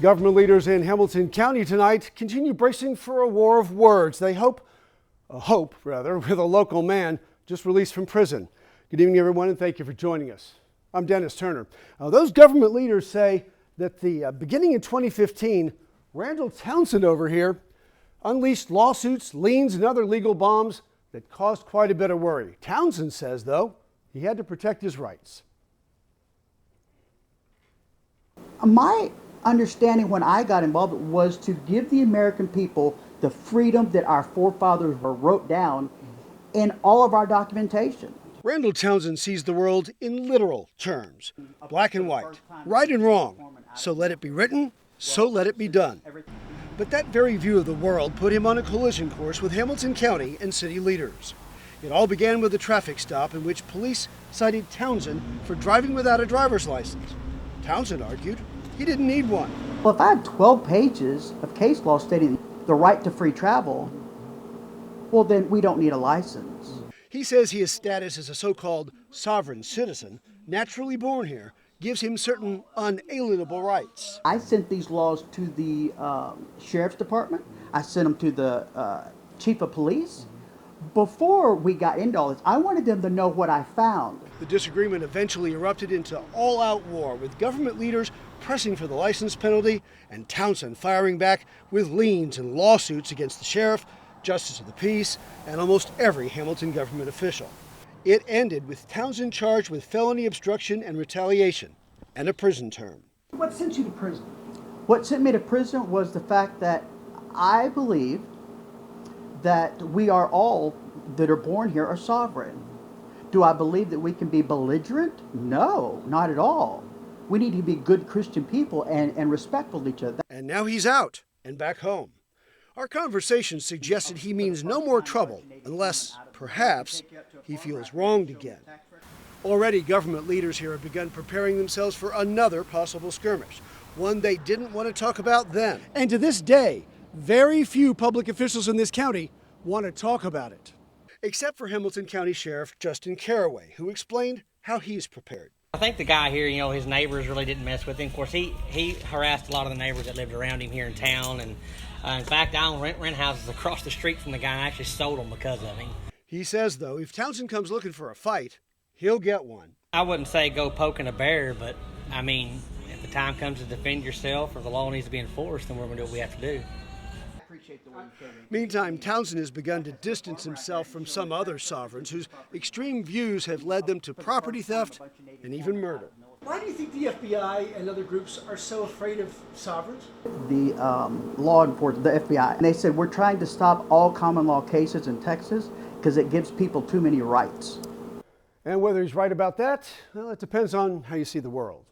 Government leaders in Hamilton County tonight continue bracing for a war of words. They hope with a local man just released from prison. Good evening, everyone, and thank you for joining us. I'm Dennis Turner. Those government leaders say that beginning in 2015, Randall Townsend over here unleashed lawsuits, liens, and other legal bombs that caused quite a bit of worry. Townsend says, though, he had to protect his rights. My understanding when I got involved was to give the American people the freedom that our forefathers wrote down in all of our documentation. Randall Townsend sees the world in literal terms, black and white, right and wrong. So let it be written, so let it be done. But that very view of the world put him on a collision course with Hamilton County and city leaders. It all began with a traffic stop in which police cited Townsend for driving without a driver's license. Townsend argued he didn't need one. Well, if I had 12 pages of case law stating the right to free travel, well, then we don't need a license. He says his status as a so-called sovereign citizen, naturally born here, gives him certain unalienable rights. I sent these laws to the sheriff's department. I sent them to the chief of police. Before we got into all this, I wanted them to know what I found. The disagreement eventually erupted into all-out war, with government leaders pressing for the license penalty and Townsend firing back with liens and lawsuits against the sheriff, justice of the peace, and almost every Hamilton government official. It ended with Townsend charged with felony obstruction and retaliation and a prison term. What sent you to prison? What sent me to prison was the fact that I believe that we are all that are born here are sovereign. Do I believe that we can be belligerent? No, not at all. We need to be good Christian people and respectful to each other. And now he's out and back home. Our conversation suggested he means no more trouble unless, perhaps, he feels wronged again. Already, government leaders here have begun preparing themselves for another possible skirmish, one they didn't want to talk about then. And to this day, very few public officials in this county want to talk about it. Except for Hamilton County Sheriff Justin Caraway, who explained how he's prepared. I think the guy here, his neighbors really didn't mess with him. Of course, he harassed a lot of the neighbors that lived around him here in town. And in fact, I own rent houses across the street from the guy. I actually sold them because of him. He says, though, if Townsend comes looking for a fight, he'll get one. I wouldn't say go poking a bear, but, if the time comes to defend yourself or the law needs to be enforced, then we're going to do what we have to do. Meantime, Townsend has begun to distance himself from some other sovereigns whose extreme views have led them to property theft and even murder. Why do you think the FBI and other groups are so afraid of sovereigns? The law enforcement, the FBI, and they said we're trying to stop all common law cases in Texas because it gives people too many rights. And whether he's right about that, well, it depends on how you see the world.